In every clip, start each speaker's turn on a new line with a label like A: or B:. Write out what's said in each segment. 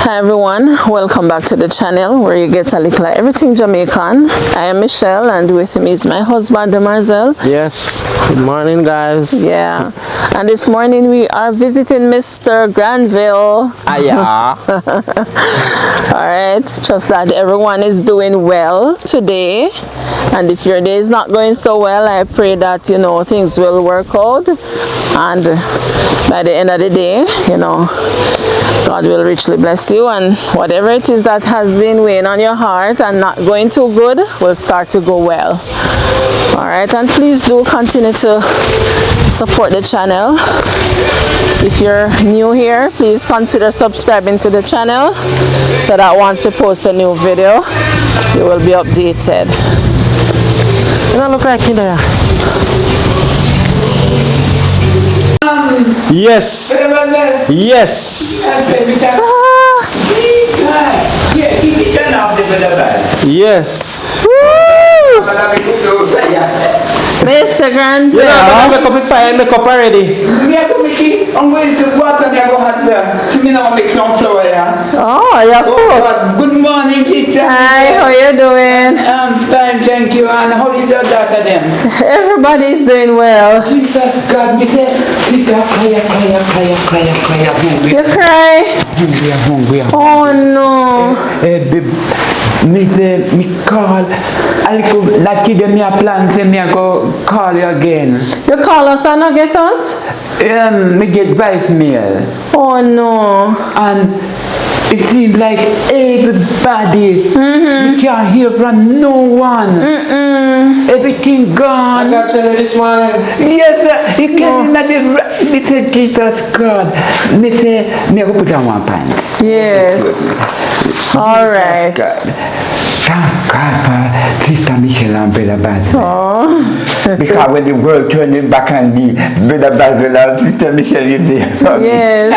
A: Hi everyone, welcome back to the channel where you get a little everything Jamaican. I am Michelle and with me is my husband Marcel.
B: Yes, good morning guys.
A: Yeah, and this morning we are visiting Mr. Granville.
B: Yeah.
A: Alright, trust that everyone is doing well today, and if your day is not going so well, I pray that things will work out, and by the end of the day, God will richly bless you, and whatever it is that has been weighing on your heart and not going too good will start to go well. Alright, and please do continue to support the channel. If you're new here, please consider subscribing to the channel so that once we post a new video, you will be updated.
B: You don't look like you there. Yes. Yes. Yes.
A: Mr. Granville.
B: You know, I make up a fire, make up already.
A: Oh, you're cool.
C: Good morning, teacher.
A: Hi, how you doing?
C: I'm fine, thank you. And how is your daughter then?
A: Everybody's doing well.
C: Jesus God, me say, cry.
A: You cry?
C: Hungry.
A: Oh no.
C: Me say, me call. I could like you me a plan, say me I go call you again.
A: You call us and not get us?
C: Me get voicemail.
A: Oh no.
C: And it seems like everybody, you can't hear from no one. Everything gone.
B: I got you this morning.
C: Yes, sir. You can't imagine. Me say, Jesus God. Me say, me go put on one pants.
A: Yes. All right.
C: Thank God for Sister Michelle and Brother Basil.
A: Oh.
C: Because when the world turned back on me, Brother Basil and Sister Michelle is there for me.
A: Yes.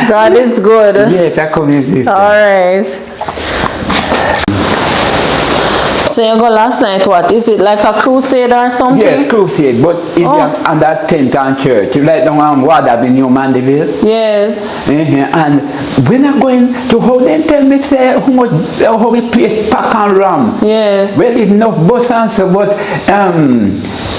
A: God is good.
C: Yes, I come in, sister.
A: All right. So you go last night, what? Is it like a crusade or something?
C: Yes, crusade, but it's under tent and church. Right down on Water, the New Mandeville.
A: Yes.
C: And when I'm going to how they tell me say how we place pack and ram.
A: Yes.
C: Well, it's enough bus answer, but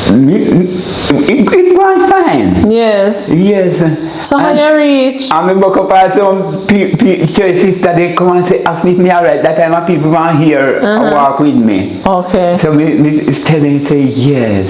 C: it was fine.
A: Yes.
C: Yes.
A: So how you reach?
C: I remember some church sister, they come and say, ask me if me alright. That time people want here walk with me.
A: Okay.
C: So me telling say yes.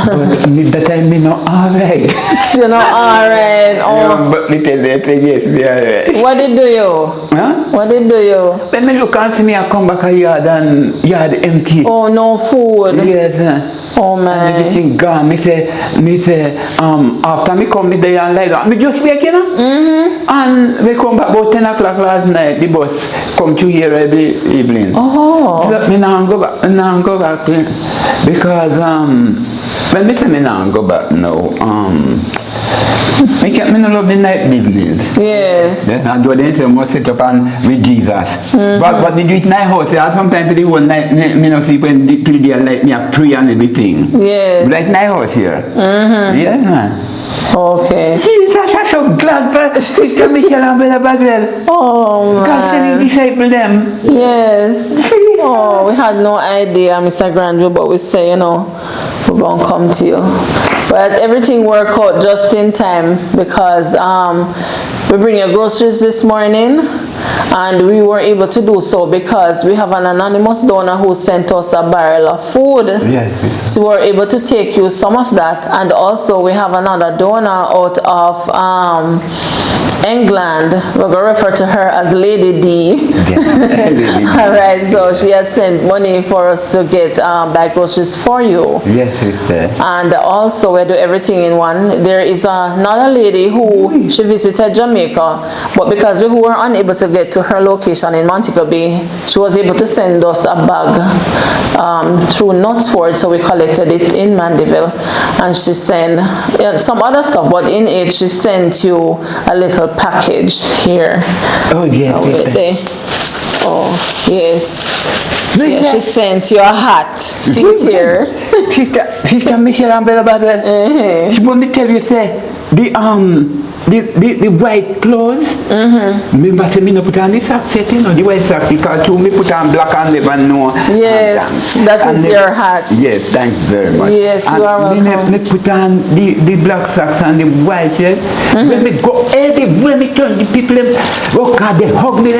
C: But that time me not alright.
A: You're not alright. Oh.
C: But me tell them say yes, me alright.
A: What did do you?
C: Huh?
A: What did do you?
C: When me look and see me, I come back a yard and yard empty.
A: Oh, no food.
C: Yes.
A: Oh man.
C: And everything gone. Me say, after me come me there and lie down. Me just wake, And we come back about 10 o'clock last night. The bus come to here every evening.
A: Oh.
C: So me now go back because when me say me now go back now, me no love the night business.
A: Yes.
C: Yes, and do they say must sit up and with Jesus. But they do it night house. Sometimes for the whole night me no sleep when till the night me a pray and everything.
A: Yes.
C: Like night house here. Yes, man.
A: Okay.
C: Jesus, I'm so glad for Sister Michelle and Brother Bagwell.
A: Oh man.
C: God sending disciple them.
A: Yes. Oh, we had no idea, Mr. Granville, but we say, we're gonna come to you. But everything worked out just in time because we bring your groceries this morning, and we were able to do so because we have an anonymous donor who sent us a barrel of food.
C: Yes.
A: So we were able to take you some of that, and also we have another donor out of England. We're going to refer to her as Lady D.
C: Yes.
A: All right, so she had sent money for us to get bag groceries for you.
C: Yes, sister.
A: And also we do everything in one. There is another lady who she visited Jamaica, but because we were unable to get to her location in Montego Bay, she was able to send us a bag through Knutsford, so we collected it in Mandeville, and she sent some other stuff, but in it she sent you a little package here.
C: Oh yes.
A: Oh yes. Yeah, she sent you a hat. See it here.
C: Sister Michelle and Brother Bagwell. She want me tell you say the white clothes. Remember, say me no put on the socks set, you know, the white socks, because too me put on black and never know.
A: Yes, that is your hat.
C: Yes, thanks very much.
A: Yes, you are welcome.
C: Me put on the black socks and the white shirt. When me go everywhere, me turn the people them, oh God, they hug me.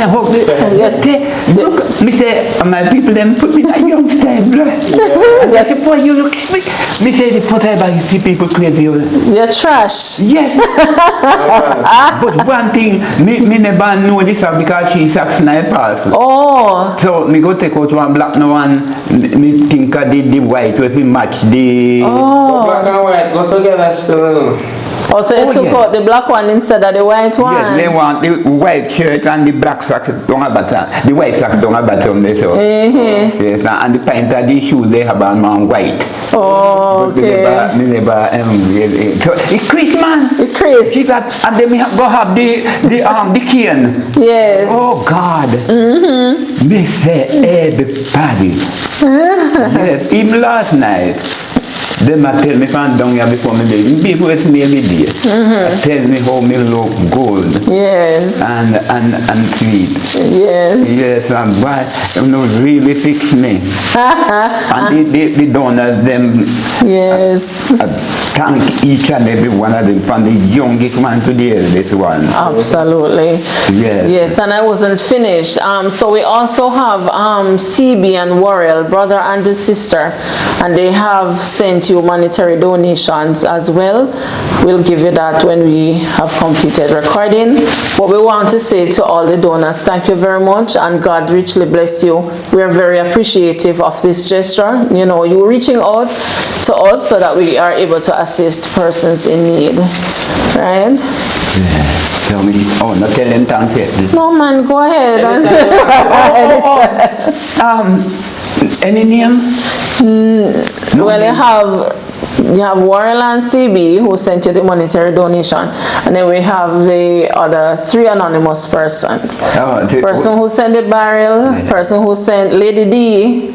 C: Look, me say, my people them put me in a young style, bro. And I say, boy, you look sweet. Me say, the first time I see people crazy.
A: You're trash.
C: Yes. But one thing, me never know this because she socks in a parcel.
A: Oh.
C: So me go take out one black no one. Me think I did the white with me match the.
A: Oh.
B: Black and white go together still.
A: Oh, so you took out the black one instead of the white one?
C: Yes, they want the white shirt and the black socks don't have bottom. The white socks don't have bottom there, so. Yes, and the pint of the shoes they have on white.
A: Oh, okay.
C: So it's Christmas.
A: It's Chris.
C: And then we go have the cane.
A: Yes.
C: Oh God. Me say everybody. Yes, even last night. Them a tell me from down here before me day. People with me every day. Tell me how me look good.
A: Yes.
C: And sweet.
A: Yes.
C: Yes, and why them no really fix me. And the donors them.
A: Yes.
C: Thank each and every one of them, from the youngest one to the eldest one.
A: Absolutely.
C: Yes.
A: Yes, and I wasn't finished. So we also have CB and Worrell, brother and the sister, and they have sent you monetary donations as well. We'll give you that when we have completed recording. What we want to say to all the donors, thank you very much, and God richly bless you. We are very appreciative of this gesture. You know, you reaching out to us so that we are able to assist persons in need, right?
C: Yeah. Tell me. Oh, not tell them thanks yet.
A: No man, go ahead.
C: Any name?
A: No, well, you have Worrell and CB who sent you the monetary donation, and then we have the other 3 anonymous persons. Person who sent the barrel, person who sent Lady D.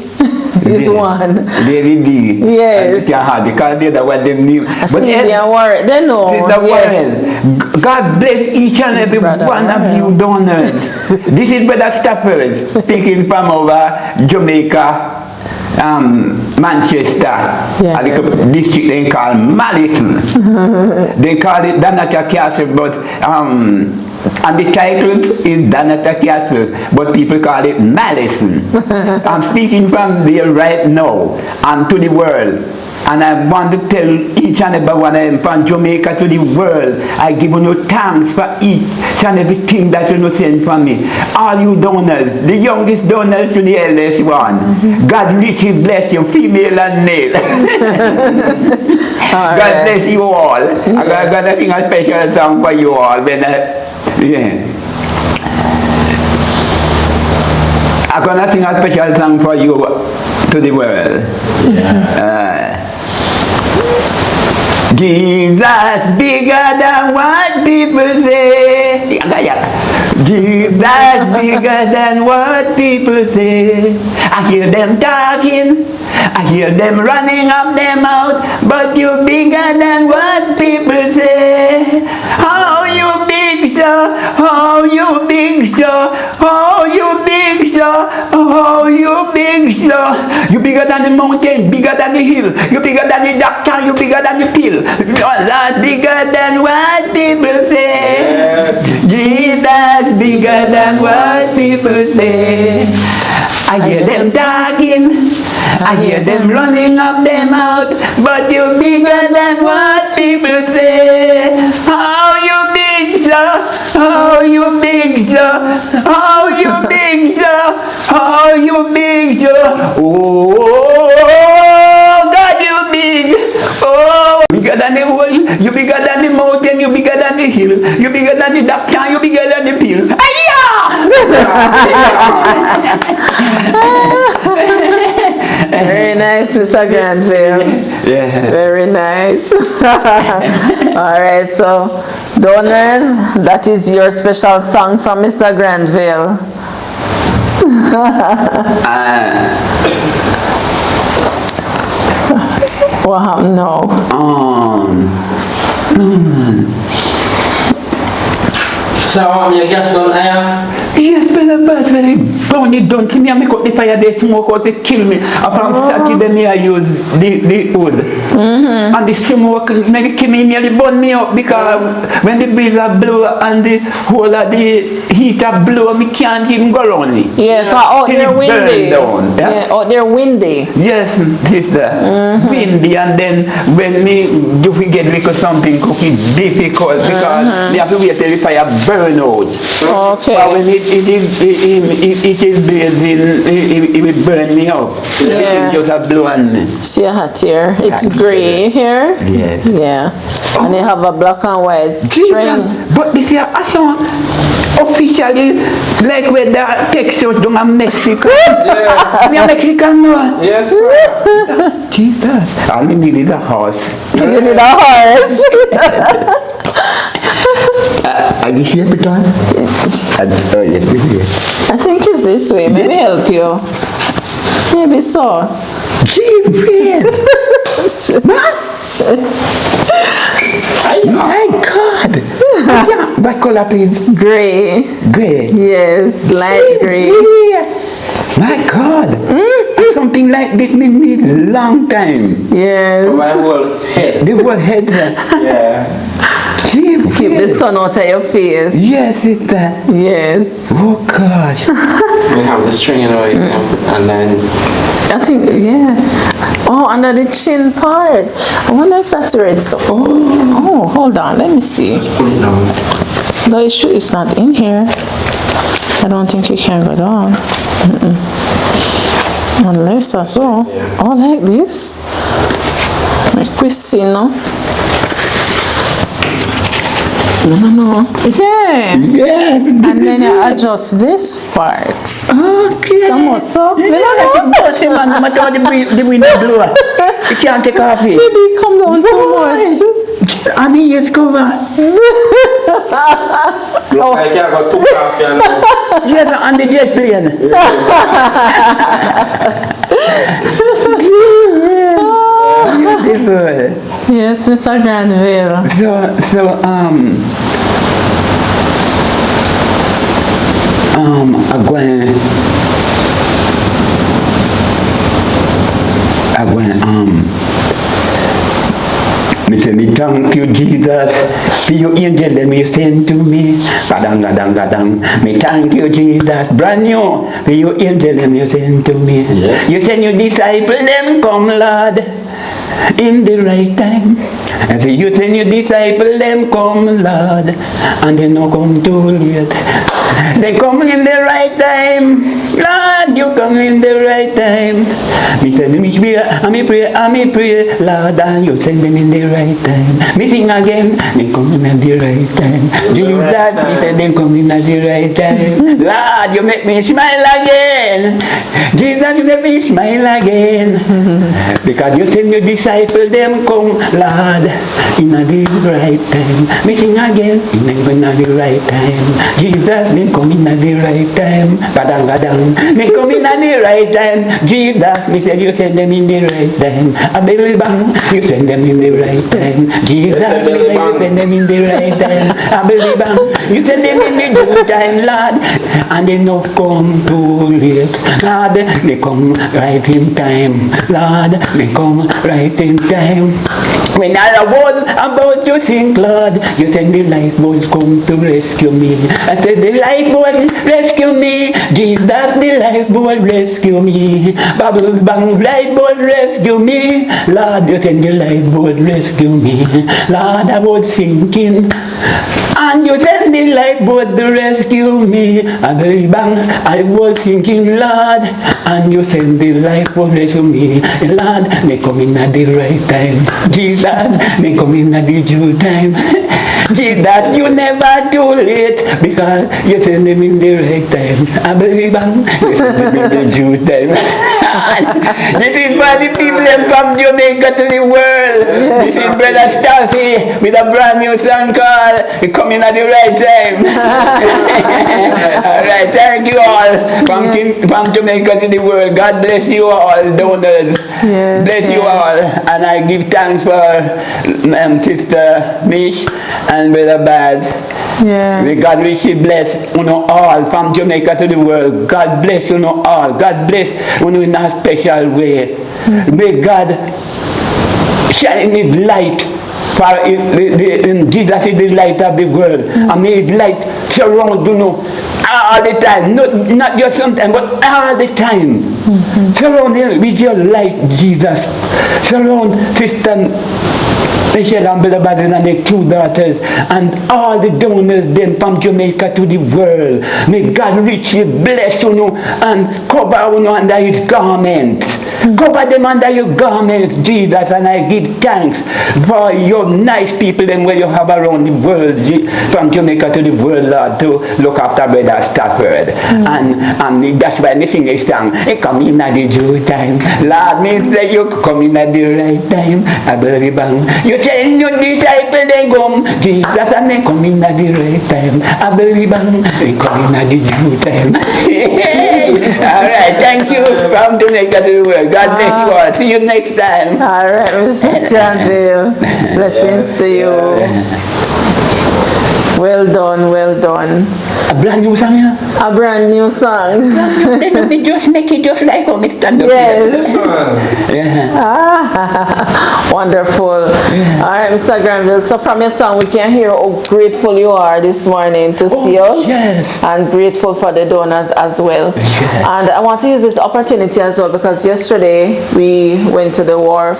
A: This one.
C: Lady D.
A: Yes.
C: Because they're the what they name.
A: But Worrell, they know.
C: Yeah. God bless each and every one of you donors. This is Brother Stafford speaking from over Jamaica, Manchester, a little district they call Madison. They call it Danata Castle, but and the title is Danata Castle, but people call it Madison. I'm speaking from there right now and to the world. And I want to tell each and every one of them from Jamaica to the world, I give you thanks for each and everything that you send from me. All you donors, the youngest donors to the eldest one. God richly bless you, female and male. God bless you all. I got a thing, a special song for you all. When I'm gonna sing a special song for you to the world. Jesus bigger than what people say. Jesus bigger than what people say. I hear them talking, I hear them running up their mouth, but you're bigger than what people say. Oh, you big sir, oh, you big sir, oh, you big sir, oh, you big sir. You bigger than the mountain, bigger than the hill, you bigger than the doctor, you bigger than the pill. You're not bigger than what people say. Yes. Jesus bigger than what people say. I hear them talking, I hear them running up their mouth, but you're bigger than what people say. Oh, you big sir, oh, you big sir, oh, you big sir, oh, you big sir. Oh, God, you big. Oh, bigger than the world, you bigger than the mountain, you bigger than the hill, you bigger than the doctor, you bigger than the pill.
A: Very nice, Mr. Granville.
C: Yeah.
A: Very nice. Alright, so donors, that is your special song from Mr. Granville.
C: What
A: happened now?
B: So I want me to gas down here.
C: Yes, brother, but when they burn it down to me, I make up the fire, they smoke out, they kill me. From Saturday, me I use the wood. And the smoke, make it kill me, nearly burn me up because when the breeze are blow and the whole of the heat are blow, me can't even go around it.
A: Yeah, because out
C: Till
A: there
C: it burn
A: windy.
C: down, yeah?
A: Yeah, out there windy.
C: Yes, sister. Windy, and then when me do we get little something cooking difficult because me have to wait till the fire burn out.
A: Okay.
C: But when it is blazing, it will burn me up.
A: Yeah.
C: It just a blow on me.
A: See a hat here. It's
C: Yeah.
A: grey here.
C: Yes.
A: Yeah. And they have a black and white string.
C: Jesus, but this is a song officially like where the Texas down in Mexico.
B: Yes.
C: Me a Mexican now.
B: Yes, sir.
C: Jesus. I needed a horse.
A: You need a horse.
C: Are you here, Peton? Oh, yes, this is.
A: I think it's this way. Maybe help you. Maybe so.
C: Gee, my God. Yeah, what color, please?
A: Grey.
C: Grey.
A: Yes, light grey.
C: My God. Something like this me need long time.
A: Yes.
B: My whole head.
C: The whole head.
B: Yeah.
C: Gee,
A: Keep the sun out of your face.
C: yes, sister.
A: Yes.
C: Oh, gosh.
B: We have the string away and then
A: I think, yeah. Oh, under the chin part. I wonder if that's where it's. Oh, hold on. Let me see.
B: put it down.
A: No, it's not in here. I don't think you can go down. Unless I saw. Oh, like this. Like we see, no? No. Yeah.
C: Yes.
A: And then you adjust this part.
C: Okay.
A: Come so.
C: You know, like it man, no matter how the wind blow. You can't take off it.
A: Maybe it come down too much.
C: And he is covered.
B: Look like I got two coffee and
C: Yes, on the jet plane. Beautiful.
A: Yes, Mr. Granville.
C: So, me say me thank you Jesus for your angel that you sent to me. Gadang gadang gadang. Me thank you Jesus, brand new for your angel that you sent to me.
B: Yes.
C: You send your disciple them come Lord in the right time. And so you send your disciple them come Lord, and they no come too late. They come in the right time. Lord, you come in the right time. Me send me pray, Lord, and you send them in the right time. Me sing again, they come in at the right time. Jesus, me say they come in at the right time. Lord, you make me smile again. Jesus, you make me smile again. Because you send your disciple, them come, Lord, in at the right time. Me sing again, in at the right time. Jesus, they come in at the right time. Gadang gadang. They come in at the right time. Jesus, me say you send them in the right time. A baby bang, you send them in the right time. Jesus,
B: Yes,
C: me say you send them in the right time. A baby bang, you send them in the due time, Lord. And they not come too late, Lord. They come right in time, Lord. They come right in time. When I was about to sink, Lord, you send the lifeboat come to rescue me. I said the lifeboat rescue me. Jesus, the lifeboat rescue me. Bubble bang, lifeboat rescue me. Lord, you send the lifeboat rescue me. Lord, I was sinking, and you send the lifeboat to rescue me. And bang, I was sinking, Lord, and you send the lifeboat rescue me. Lord, they come in at the right time. Jesus, they come in at the due time. Jesus, you never too late because you send them in the right time. I believe you send them in the due time. This is for the people from Jamaica to the world. This is Brother Staffy with a brand new song called Coming at the Right Time. Alright, thank you all from Jamaica to the world. God bless you all, donors.
A: Yes,
C: Bless you all. And I give thanks for Sister Mish and Brother Bad.
A: Yes.
C: May God richly bless you know all from Jamaica to the world. God bless you know all. God bless you know in a special way. May God shine His light. For Jesus is the light of the world. And may His light surround you know all the time. Not just sometimes, but all the time. Surround Him with your light, Jesus. Surround Sister Michelle and Brother Badrin and their 2 daughters and all the donors them from Jamaica to the world. May God richly bless you know, and cover you know, under His garment. Cover them under your garments, Jesus, and I give thanks for your nice people them where you have around the world, from Jamaica to the world, Lord, to look after Brother Stafford. And that's why they sing this song, come in at the due time. Lord, me say you come in at the right time. I believe you send your disciples they come, Jesus, and they come in at the right time. I believe they come in at the due time. Alright, thank you from Jamaica to the world. God bless you all. See you next time.
A: Alright, Mr. Granville. Blessings to you. Well done, well done.
C: A brand new song, yeah?
A: A brand new song.
C: Then we just make it just like how we stand up.
A: Yes.
C: Yeah.
A: Wonderful.
C: Yeah.
A: Alright, Mr. Granville. So from your song, we can hear how grateful you are this morning to see us.
C: Yes.
A: And grateful for the donors as well.
C: Yes.
A: And I want to use this opportunity as well because yesterday we went to the wharf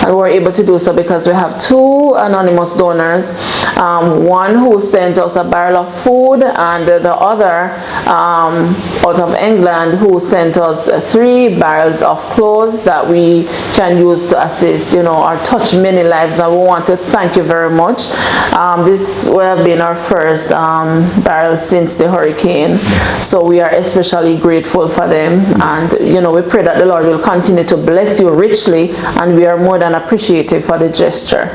A: and we were able to do so because we have 2 anonymous donors. One who sent us a barrel of food and the other out of England who sent us 3 barrels of clothes that we can use to assist, you know, or touch many lives, and we want to thank you very much. This will have been our first barrel since the hurricane, so we are especially grateful for them, and you know, we pray that the Lord will continue to bless you richly, and we are more than appreciative for the gesture.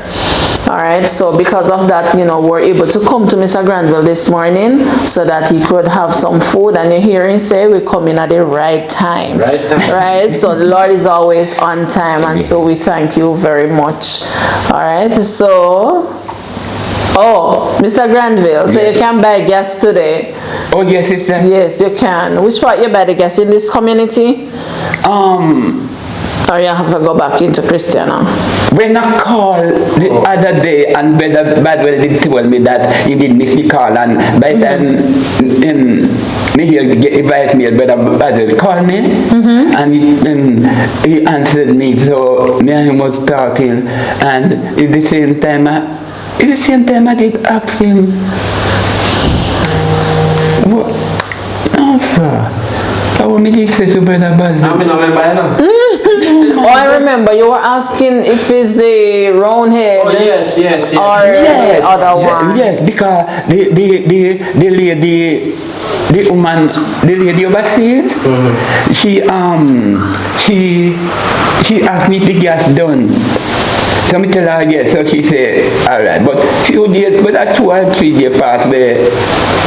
A: Alright, so because of that, you know, we're able to come to Mr. Granville this morning so that he could have some food, and you're hearing say we come in at the right time.
B: Right time.
A: Right, so the Lord is always on time, and so we thank you very much. Alright, so Mr. Granville, so you can buy gas today.
C: Oh yes, sister.
A: Yes, you can. Which part you buy the gas in this community? Or you have to go back into Christiana?
C: When I called the other day and Brother Badwell did tell me that he did miss the call, and by then me here advised me, Brother Badwell called me and he answered me, so me and him was talking, and at the same time I did ask him, what? No sir, I want me to say to Brother Badwell.
A: Oh, I remember you were asking if it's the round head.
B: Oh yes.
A: Or the other one.
C: Yes, because the lady overseas, she asked me to gas done. So I tell her yes, so she said, alright, but few days, but a 2 or 3 days past where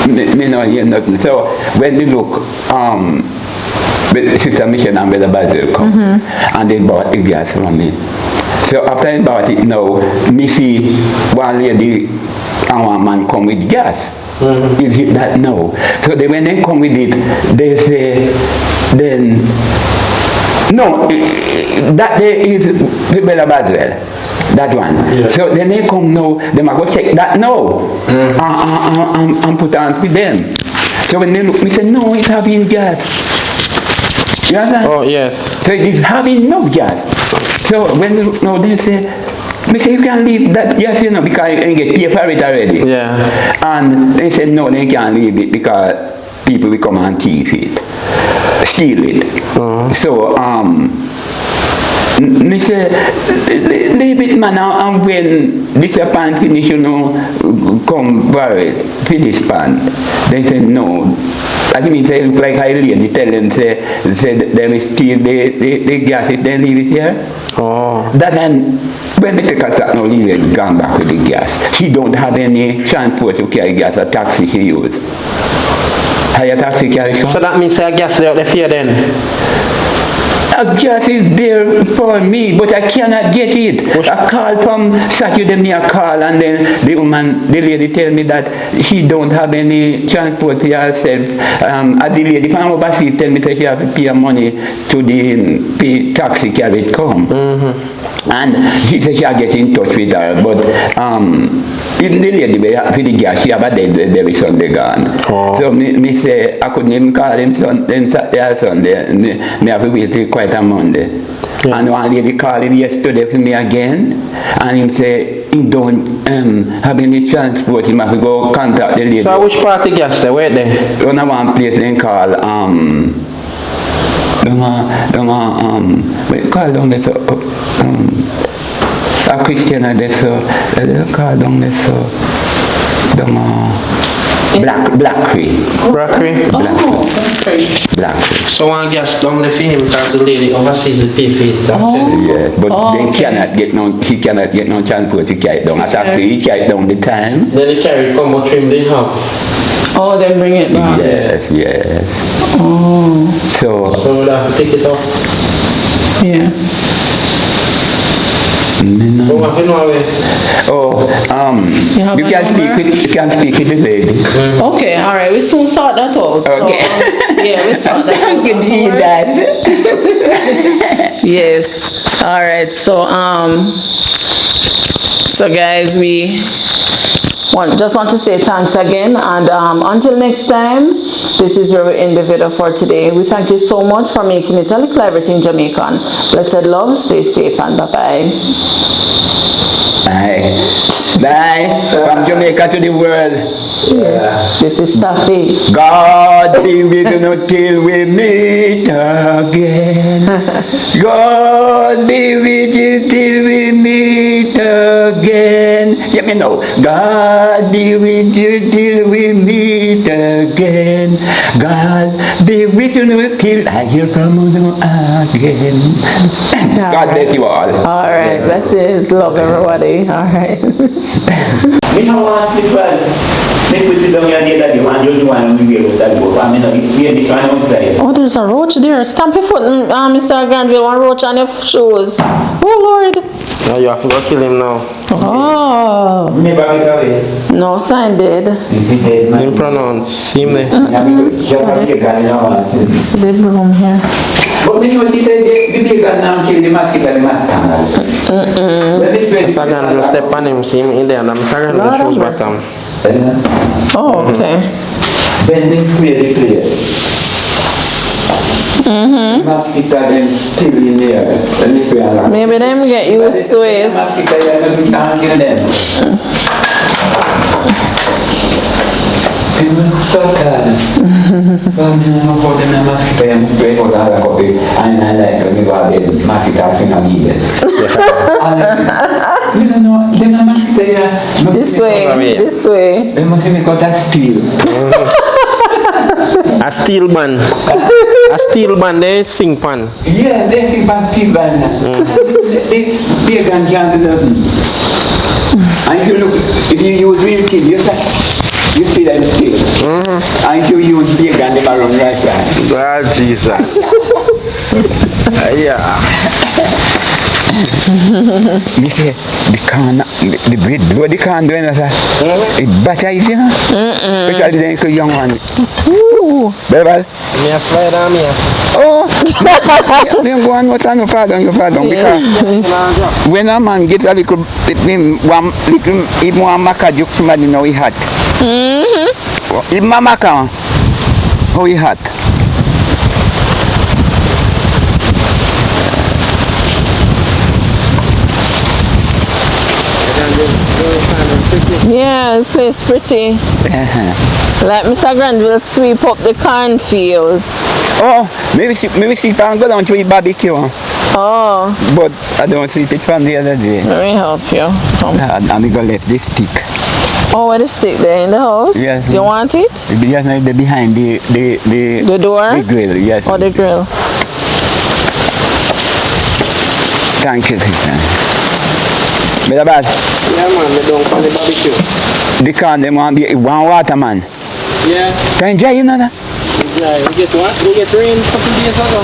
C: me not hear nothing. So when they look, Sister Michelle and Brother Basil come and they bought the gas from me. So after I bought it now, me see one lady and one man come with gas. Is it that now? So when they come with it, they say, then, no, that day is Brother Basil. That one. Yeah. So then they come now, they might go check that now and put on with them. So when they look, me say, no, it's having gas. You understand?
B: Oh yes.
C: So it's having no gas. So when they look now, they say, me say you can leave that gas, you know, because you get paid for it already.
B: Yeah.
C: And they said no, they can't leave it because people will come and thief it, steal it. So Me say, leave it, man, and when this pan finish, come borrow it, finish pan. They say, no. That means they look like I lady tell them, say them is still, they gas it, then leave it here.
B: Oh.
C: That then, when they take a start now, leave it, gone back with the gas. She don't have any transport to carry gas, a taxi she use. Hire taxi carry.
B: So that means I gas out the fear then?
C: A gas is there for me, but I cannot get it. I call from Saturday, me a call, and then the lady tell me that she don't have any transport for herself. The lady from overseas tell me that she have to pay money to the taxi carry come. And she said she will get in touch with her, but even the lady for the gas, she have a dead every Sunday gone.
B: Oh.
C: So me say I couldn't even call him Sunday, me have to wait till quite a Monday. Yeah. And one lady called him yesterday for me again, and him say he don't have any transport, he have to go contact the lady.
B: So which part of gas they wait there?
C: Run a one place they call we call down this a Christian and this call down this Blackberry.
B: So one gas down the film because the lady overseas will pay for it.
C: Yes, but they cannot get no, he cannot get no transport to carry it down. A taxi, he carry it down the time.
B: Then they carry it, come but trim they have.
A: Oh, then bring it back.
C: Yes.
A: Oh.
C: So
B: we'll have to pick it up.
A: Yeah.
C: You can speak with the lady.
A: Okay, all right. We soon sort that out.
C: Okay.
A: So, yeah, we sort that out.
C: Thank you, Dad.
A: Yes. All right. So guys, we just want to say thanks again, and until next time, this is where we end the video for today. We thank you so much for making it a little Everyting Jamaican. Blessed love, stay safe, and bye-bye.
C: Bye. From Jamaica to the world.
A: Yeah. This is Staffy.
C: God be with you till we meet again. God be with you till we meet again. Let me know. God be with you till we meet again. God be with you till I hear from you again. God bless you all.
A: All right. Blessings. Love everybody. All right.
C: We don't want people. They put it down here, that you want to be able to go. I mean, we are outside.
A: Oh, there's a roach there. Stamp your foot, Mr. Granville. One roach on your shoes. Oh, Lord.
B: No, you have to go kill him now.
A: Oh. No sign dead.
B: Him pronounce. Him there.
A: It's the broom here.
C: But when you said the big now kill the mosquito, the
B: Mr. Granville step on him, see him in there, and Mr. Granville shoes back down.
A: Oh, okay.
C: Bending clear. Mosquito then still in there.
A: Maybe them get used to it.
C: Mosquito, you can't kill them. So bad. Well, I don't know the mosquito and break was another copy, and I like to give out the mosquito thing I needed. You don't know, the mosquito.
A: This way.
C: They must have got that steel.
B: A steel man. A steel man, they sing pan.
C: Yeah, they sing pan steel man. They can do nothing. And if you look, if you use real kid, you see them still. And if you use big and they run right back.
B: Ah, Jesus. Yeah.
C: Me say, the bread blow the can do anything. It butter is here. Especially the young one.
A: Ooh.
C: Bevel.
B: Me a slide on me.
C: Oh, you go on what's on your father, because when a man gets a little, even one maca, somebody know he hot. Even my maca, how he hot.
A: Yeah, the place pretty. Like Mr. Granville sweep up the cornfield.
C: Oh, maybe she can go down to the barbecue.
A: Oh,
C: But I don't sleep it from the other day.
A: let me help you. Come.
C: And I'm gonna left this stick.
A: Oh, what is stick there in the house?
C: Yes.
A: Do you want it?
C: Just now they're behind
A: The door?
C: the grill, yes.
A: Or the grill?
C: Thank you, sister. Better bad.
B: Yeah, man, they don't call it barbecue.
C: The car them want be one water man.
B: Yeah,
C: Can you dry you know that?
B: yeah, we get what? We get rain a couple days ago.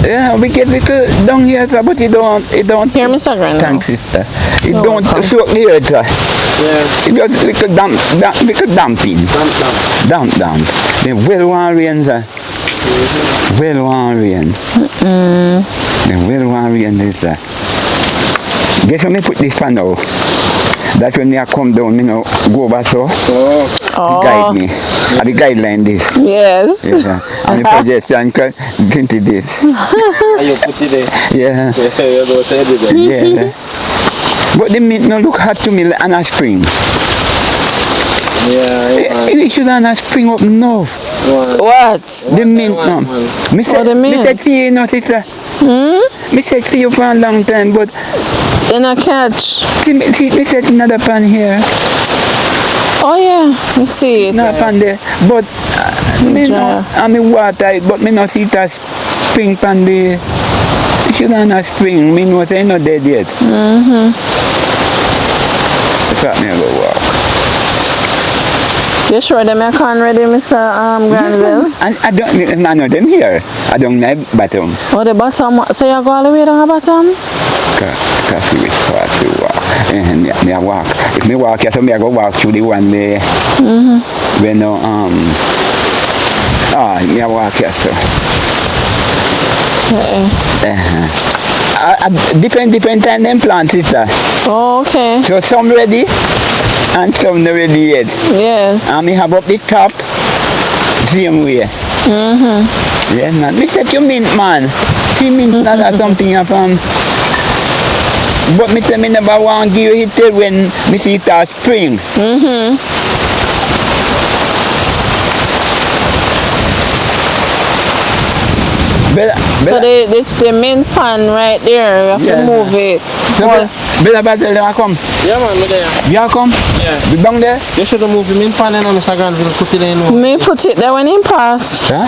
C: Yeah, we get little down here, sir, but it don't
A: Here, Mr. Granville.
C: Thanks, sister. It
A: You're
C: don't
A: welcome.
C: soak the earth, sir.
B: Yeah,
C: It just little damping.
B: damp.
C: Damp. The well one rain, sir. Well one rain. The well one rain is, sir. Guess when me put this pan now? That when I come down, me now go over so.
B: Oh,
A: Oh,
C: Guide me. And the guideline this.
A: yes.
C: Yes, sir. And the projection into this.
B: you put it there.
C: Yeah.
B: Yeah, you don't say it there.
C: Yeah. But the mint no look hot to me like a spring.
B: Yeah,
C: It should have a spring up north.
A: What?
C: The mint no. Me said,
A: the mint?
C: me said to you, no, sister. Me said to you for a long time, but
A: In a catch.
C: me said another pan here,
A: Oh, yeah. You see it.
C: another pan there. But me no, I mean water it, but me not see that spring pan there. It should have a spring. Me know say not dead yet. That's what me go walk.
A: You sure them are can ready, Mr. Granville?
C: And I don't know them here. I don't know bottom.
A: Oh, the bottom. So you go all the way down the bottom?
C: Because we start to walk. And me I walk. If me walk here, so me I go walk through the one there. When no me I walk here so. Different time them plant sister.
A: Oh, okay.
C: So some ready and some not ready yet.
A: Yes.
C: And me have up the top same way. Yes man. Me said you mint man. See mint not something from. But me say me never want to give you it till when me see it a spring.
A: So the main pan right there, you have to move it.
C: Better battle them come.
B: Yeah, man, me there.
C: You come?
B: Yeah.
C: You down there?
B: You should have moved him in pan and Mr. Granville put it in.
A: Me put it there when him pass.
C: Huh?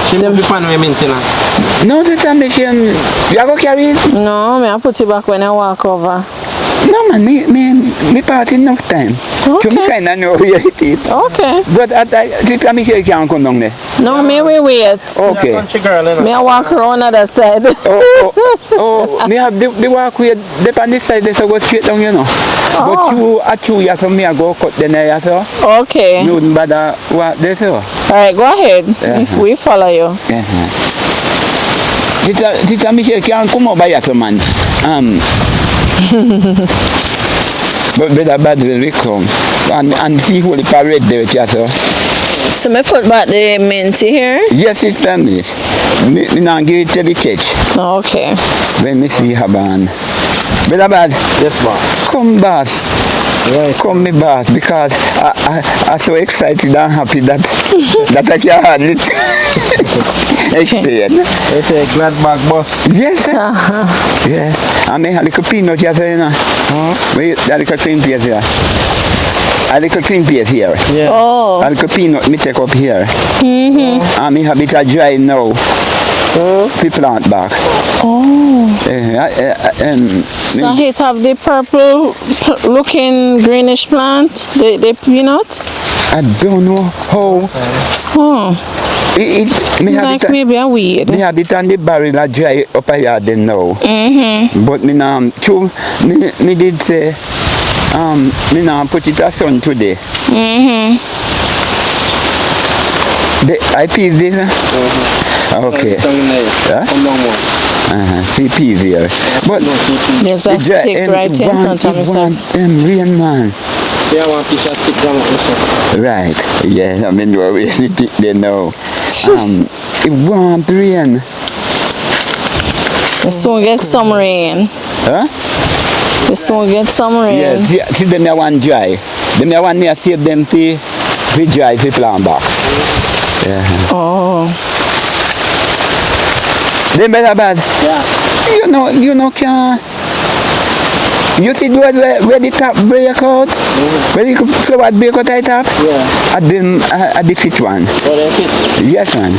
B: She move the pan with maintenance.
C: No, this time me you go carry it?
A: No, me I put it back when I walk over.
C: No man, me pass enough time. So me
A: Okay.
C: kinda know where it is.
A: Okay.
C: But this time me here can't come down there.
A: No, me we wait.
C: Okay.
B: Country girl, you know.
A: Me I walk around other side.
C: Me have the walkway there on this side there so go straight down, you know. But you have to me I go cut the nail so.
A: Okay.
C: You wouldn't bother walk there so.
A: Alright, go ahead. We follow you.
C: This time me here can't come over here so man. But better bad will we come and see who the parade there with you so.
A: So me put back the minty here.
C: Yes, it's time this. Me now give it to the church.
A: Okay.
C: When me see her ban. Better bad.
B: Yes, boss.
C: Come boss.
B: Right.
C: Come me boss because I'm so excited and happy that I can hardly explain.
B: It's a glad bag boss.
C: Yes, sir. Yeah. I mean a little peanut here, you know. Wait, that little cream paste here. A little cream paste here.
B: Yeah.
A: Oh.
C: A little peanut me take up here. And me have it a dry now. The plant back.
A: Oh. So it have the purple looking greenish plant, the peanut.
C: I don't know how.
A: Oh.
C: Me have
A: Like
C: it.
A: maybe a weed.
C: Me have it on the barrel a dry up a yard then now. But me now me did say me now put it a sun today. I piece this. Okay. Yeah?
B: Come down more.
C: See peas here. But
A: There's a stick right in front of us.
C: Rain man.
B: See, I want piece of stick down with
C: Right. Yeah, I mean you always need it there now. It want rain.
A: We soon get some rain.
C: Huh?
A: We soon get some rain.
C: Yes, see them I want dry. Them I want me to save them to dry to plant back. Yeah.
A: Oh.
C: Them better bad.
B: Yeah.
C: You know, can you see those where the top break out? Where the flower break out at top?
B: Yeah.
C: At the fit one.
B: So they fit.
C: Yes, man.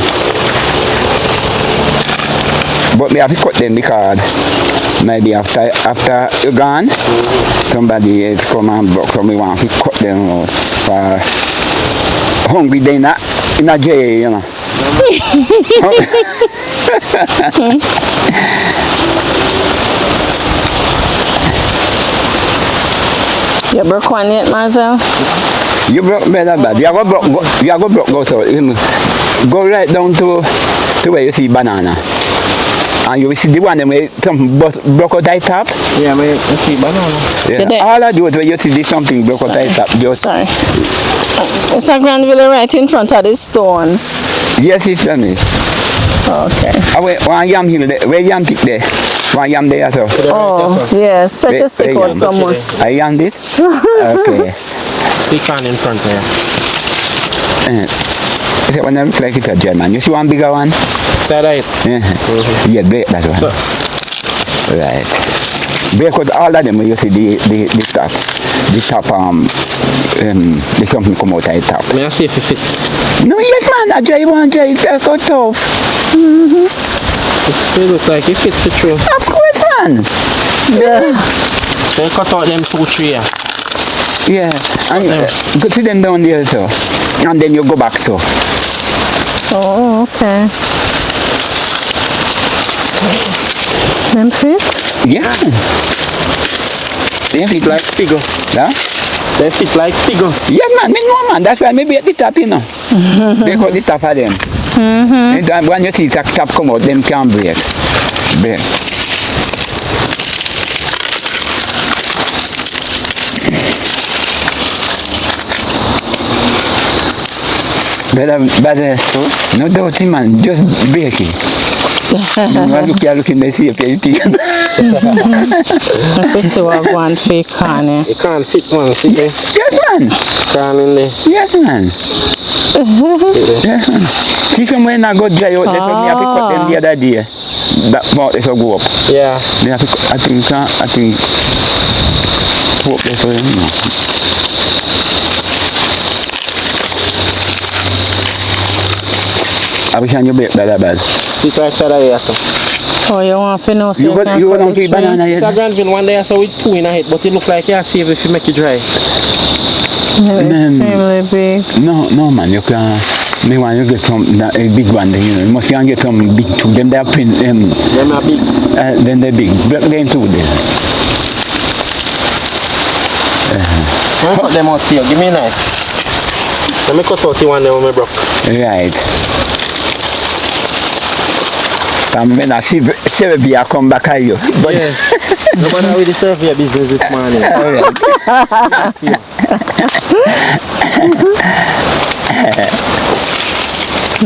C: But me have to cut them because maybe after you're gone, somebody else come and block, so me want to cut them out for hungry day in a jail, you know.
A: You broke one yet, Marcel?
C: You broke better bad. You go broke go so go right down to where you see banana. And you will see the one that some broke out at top.
B: Yeah, I see banana.
C: Yeah. All I do is when you see this something broke out at top. Just
A: sorry. It's a Granville right in front of this stone.
C: yes, it's done it.
A: Okay.
C: One yam hill there. Where yam tick there? One yam there so.
A: Oh, yeah. Stretch a stick out somewhere.
C: I yammed it? Okay.
B: Stick on in front there.
C: Is it one that looks like it's a German? You see one bigger one?
B: Is that right?
C: Yeah, break that one.
B: So,
C: right. Break out all of them when you see the top. The top there's something come out of the top.
B: may I see if it fit?
C: No, yes man, I try one try it's cut off.
B: It looks like it fits the tree.
C: Of course man.
A: Yeah.
B: So you cut out them 2 trees.
C: Yeah. And you could see them down there so. And then you go back so.
A: Oh, okay. Them fit?
C: Yeah.
B: They fit like figure.
C: Yeah?
B: They fit like figure.
C: Yes man, me know man, that's why maybe at the top you know. Because the top of them. And when you see the top come out, them can break. Break. But no doubt man, just break it. You're looking to see if you
A: This is what I want for Kanye.
B: It can't fit man, see there?
C: Yes man.
B: Can in there.
C: Yes man. Yes man. See somewhere now go dry out there, so me have to cut them the other day. That part if I go up.
B: Yeah.
C: Me have to cut, I think go up there for them now. I wish I knew better that bad.
B: It's like side of here.
A: Oh, you want to know so
C: You go down to the banana
B: It's a
C: yet?
B: Granville one day I saw with 2 in a head, but it look like you save if you make it dry.
A: Extremely big.
C: No man, you can. Me want you get some a big one there, you know. You must can get some big too. Them they are print
B: Them are big.
C: then they big. Black them too there.
B: Let me cut them out here, give me a knife. Let me cut out the one that when me broke.
C: Right. And when I see Sylvia come back at you. But
B: Yes. Nobody with the survey business this morning.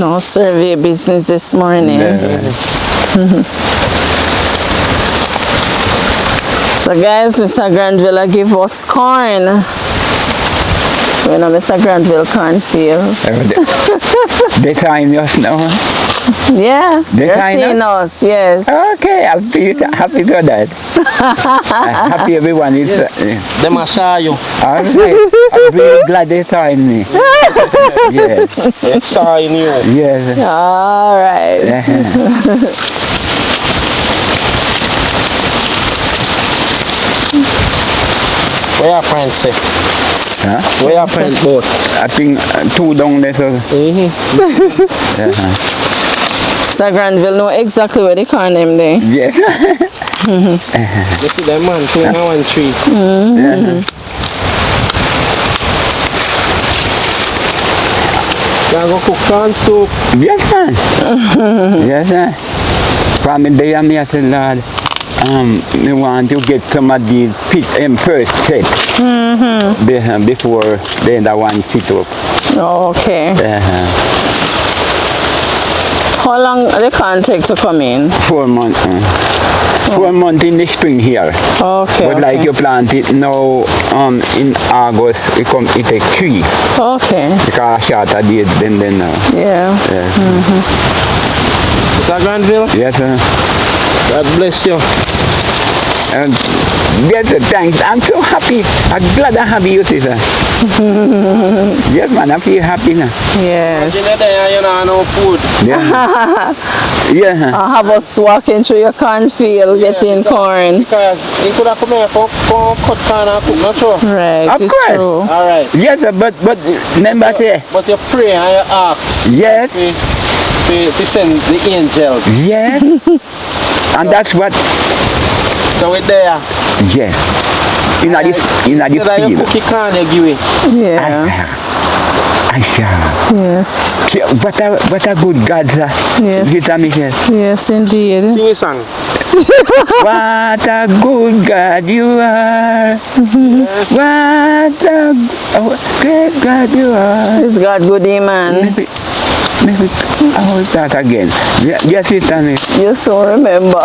A: No survey business this morning. So guys, Mr. Granville give us corn. We know Mr. Granville cornfield.
C: they time just now.
A: Yeah,
C: They
A: they're
C: kind of-
A: seeing us, yes.
C: Okay, happy for that. Happy everyone is.
B: Them I saw you.
C: I'm really glad they find me. Yes,
B: They saw in you.
C: yes.
A: All right.
B: Where your friends say?
C: Huh?
B: Where your friends both?
C: I think 2 down there. So.
A: Mr. Granville know exactly where the corn them there.
C: Yes.
B: You see them man, 2 in 1 tree. You go cook corn soup.
C: Yes, man. Yes, man. From the day I said, Lord, me want to get some of the pit first set before then that one fit up.
A: Okay. How long the corn take to come in?
C: 4 months. 4 months in the spring here.
A: Okay.
C: But like you plant it now in August, it take 3.
A: Okay.
C: Because shorter days then now.
A: Yeah.
B: Is that Granville?
C: Yes, sir.
B: God bless you.
C: Yes, thanks. I'm so happy. I'm glad and happy you see that. Yes, man, I feel happy now.
A: Yes.
B: Imagine that you know no food.
C: Yeah. Yeah.
A: I have us walking through your cornfield getting corn.
B: Because you could have come here for cut corn and cook, not sure.
A: Right,
C: Of
A: it's
C: course.
A: true.
B: All right.
C: Yes, but remember say,
B: But you pray and you ask.
C: yes,
B: To send the angels.
C: yes. And that's what,
B: So we're there.
C: yes. In a this
B: So that you
C: field.
B: cook your corn, you give it.
A: Yeah. Yes.
C: What a good God, sir.
A: Yes.
C: Sister Michelle.
A: Yes, indeed.
B: Sing a song.
C: What a good God you are. What a great God you are.
A: Is God good, man?
C: Maybe I will start again. Yes, Sister Michelle.
A: You so remember.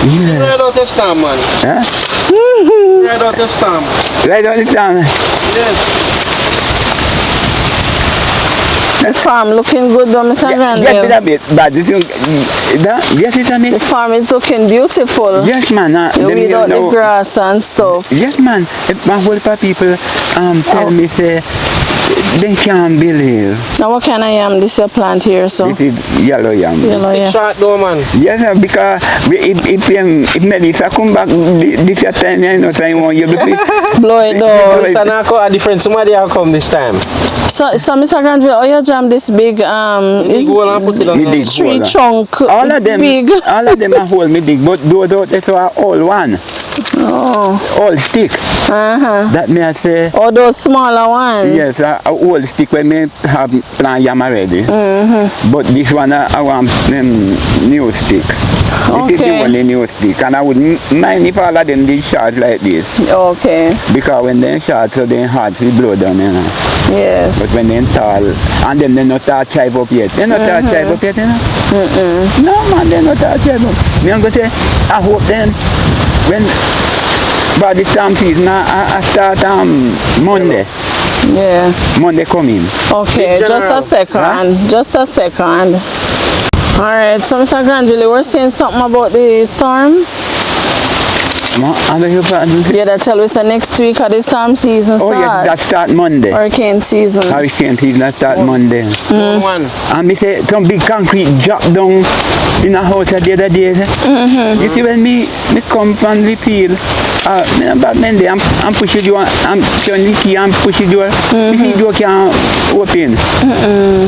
C: Yeah.
B: Right out the storm, man.
C: Huh?
B: Right out the storm.
C: Right on the time.
B: Yes.
A: The farm looking good though, Mr.
C: Get
A: Granville.
C: a bit, but this is, yes, Sister
A: The
C: Michelle.
A: farm is looking beautiful.
C: Yes, man.
A: You weed out the grass and stuff.
C: Yes, man. If my whole people tell me say they can't believe.
A: Now what kind of yam this you plant here, so?
C: This is yellow yam.
A: Yellow, yeah.
B: Short though, man.
C: Yes, sir, because if Melissa come back this time, you know, so I want you to
A: Blow it down.
B: It's a different somebody will come this time.
A: So Mr. Granville, how you jam this big
B: Dig hole and put it on
C: Me
B: the
C: dig
A: tree
C: hole.
A: chunk?
C: All of them,
A: Big.
C: all of them are whole me dig, but those are all one,
A: Oh.
C: all stick. That me I say.
A: Oh, those smaller ones.
C: Yes, a whole stick when me have plant yam already. But this one I want new stick. This is the
A: Okay.
C: only new stick, and I wouldn't mind if all of them did short like this,
A: Okay.
C: because when they're short, so they're hard to blow down, you know.
A: Yes.
C: But when they're tall, and them they're not start chive up yet. They're not start chive up yet, you know. No man, they're not start chive up. Me I'm gonna say, I hope then when by this time season, I start Monday.
A: Yeah.
C: Monday coming.
A: Okay,
B: Big
A: just a
B: general.
A: second. Just a second. Alright, so Mr. Granville, we're saying something about the storm.
C: And you
A: Yeah, that tell us next week at the storm season
C: oh
A: start.
C: yes, that start Monday.
A: Hurricane season.
C: Hurricane season that start Monday.
B: One.
C: And me say some big concrete drop down in a house the other day. You see when me come from the field, me about Monday, I'm pushing the door, I'm turning the key and pushing the door. You see the door can't open.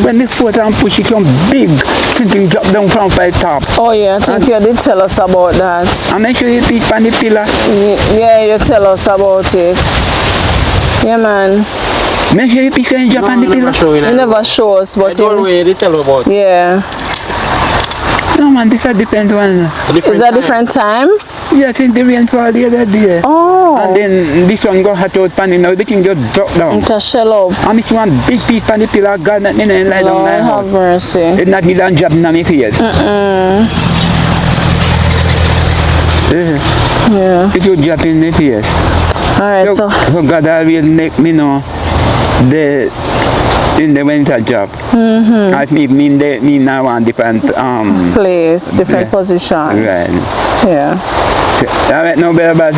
C: When me foot and push it, some big something drop down from the top.
A: Oh yeah, I think you did tell us about that.
C: And make sure you pitch on the pillar.
A: Yeah, you tell us about it. Yeah, man.
C: Make sure you pitch and drop on the pillar.
A: You never show us, but
B: Don't worry, they tell about.
A: yeah.
C: No man, this is a different one.
A: Is that different time?
C: Yes, in the rain for the other day.
A: Oh.
C: And then this one go hot out pan, now everything just drop down.
A: To shell up.
C: And this one big piece pan the pillar, God that me lie down
A: Lord
C: my
A: have
C: house.
A: mercy.
C: It's not even job in my face.
A: Yeah.
C: It would drop in my face.
A: Alright,
C: So
A: so
C: God always make me know in the winter job. I mean now one different
A: place, different
C: yeah.
A: position.
C: Right.
A: Yeah.
C: Alright, no better bad.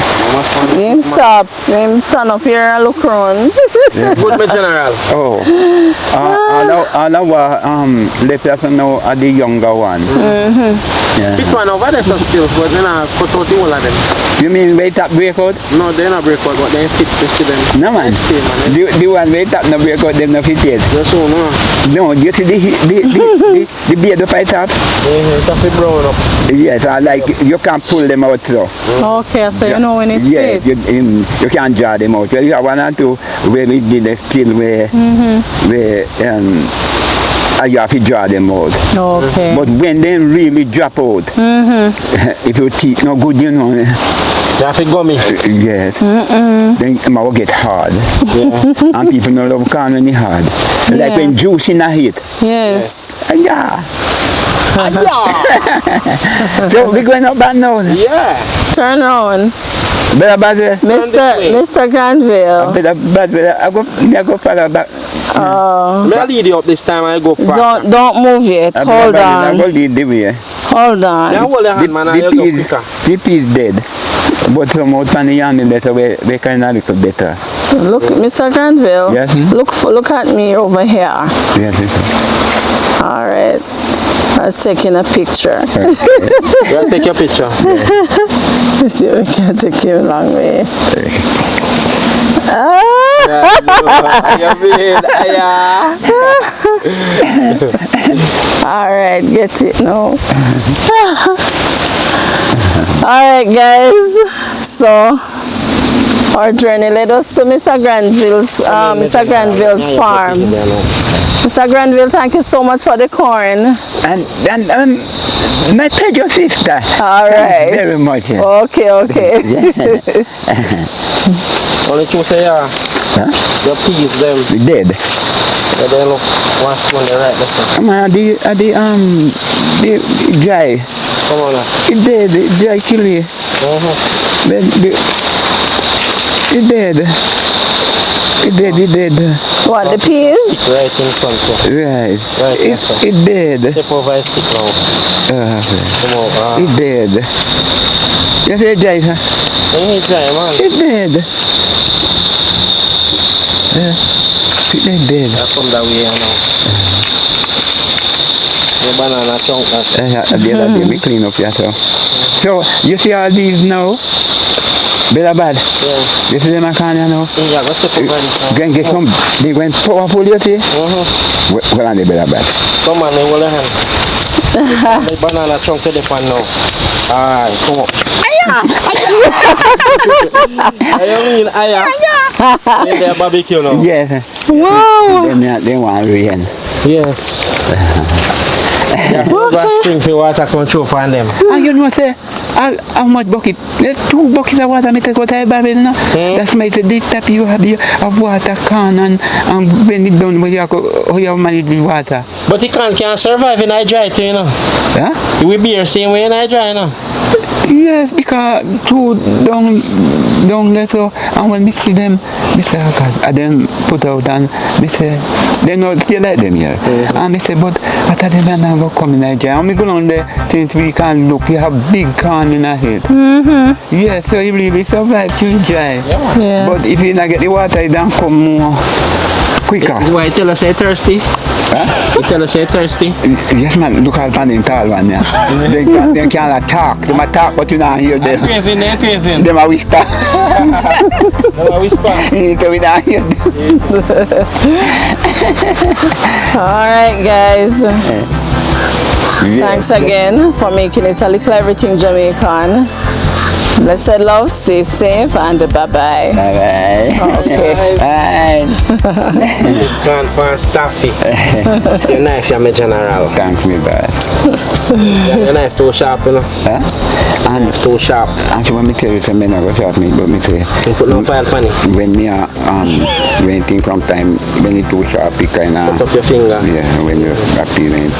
A: Him stop. Him stand up here and look around.
B: Good, my general.
C: Oh. All our left us now are the younger one. Yeah.
B: Pick one over there, some skills, but then I cut out the whole of them.
C: You mean wait up break out?
B: No, they're not break out, but they fit to see them.
C: No man.
B: Stay, man.
C: The one wait up no break out them no fit yet.
B: Just so, no.
C: No, you see the beard up at top?
B: It's a bit brown up.
C: Yes, I like you can't pull them out though.
A: Okay, so you know when it
C: Yes,
A: fits.
C: you can't draw them out. Well, you have one or two where we did a still where you have to draw them out.
A: Okay.
C: But when they really drop out, if your teeth no good, you know.
B: You have to gummy.
C: Yes. Then it will get hard.
B: Yeah.
C: And people don't love corn when it's hard. Like
A: Yeah.
C: when juice in a heat.
A: Yes.
C: Yeah. So we're going up back now.
B: Yeah.
A: Turn around.
C: Better bad.
A: Mr. Granville.
C: Better bad. I go follow back.
B: May I lead you up this time? I go fast.
A: Don't move yet. Hold
C: I go
A: on.
C: lead the way.
A: Hold on.
B: Yeah, hold your hand, man. I go quicker.
C: The pea is dead. But some out on the yam better, we kind of little better.
A: Look, Mr. Granville.
C: Yes.
A: Look at me over here.
C: Yes.
A: All right. I was taking a picture.
B: We'll take your picture.
A: You see, we can't take you a long way. All right, get it now. All right, guys. So our journey led us to Mr. Granville's farm. Mr. Granville, thank you so much for the corn.
C: And my pleasure, sister.
A: All right.
C: Thanks very much.
A: Okay.
B: Only you say, your peas, them.
C: Dead.
B: Yeah, they look washed when they're right.
C: The dry.
B: Come on now.
C: It dead. The dry kill it. It dead. It dead.
A: What, the peas?
B: Right in front.
C: Right.
B: Right.
C: It dead.
B: Step over a stick now. Come over.
C: It dead. You say dry, huh?
B: It's dry, man.
C: It dead. It dead.
B: I come that way now. The banana chunk that.
C: The other day we clean up yourself. So you see all these now? Better bad.
B: Yeah.
C: This is them I can now.
B: Yeah, go step over this.
C: Then get some. They went powerful, you see? Well, and they better bad.
B: Come on, hold your hand. The banana chunk to the pan now. Alright, come up. Aya. In their barbecue now.
C: Yes.
A: Wow.
C: They want rain.
B: Yes. Yeah, Springfield water control for them.
C: And you know say how much bucket? There's 2 buckets of water me take out of the barrel now. That's why the tap you have a water can and when it done when you have manage the water.
B: But it can't survive in a dry too, you know.
C: Huh?
B: It will be your same way in a dry, you know.
C: Yes, because 2 down little and when me see them, me say I them put out and me say they not still like them here. And me say but after them and I go come in a dry. And me go on there since we can look, you have big corn in a head. Yes, so you really survive to dry.
A: Yeah.
C: But if you not get the water, it don't come more quicker.
B: That's why you tell us you're thirsty.
C: Huh?
B: You tell us you're thirsty.
C: Yes man, look at them tall one there. They can't talk. They might talk but you don't hear them.
B: They're craving.
C: They might whisper.
B: They whisper.
C: So we don't hear them.
A: Alright, guys. Thanks again for making it a little everything Jamaican. Blessed love, stay safe, and bye-bye.
C: Bye-bye.
A: Okay.
C: Bye.
B: Can't find Staffy. Your knife, you're my general.
C: Thanks me bad.
B: Your knife too sharp, you know.
C: Huh? And
B: Knife too sharp.
C: actually when me tell you something I go sharp me, but me say
B: You put no file funny.
C: when me when things sometime when it too sharp it kinda
B: Put up your finger.
C: yeah when you happy when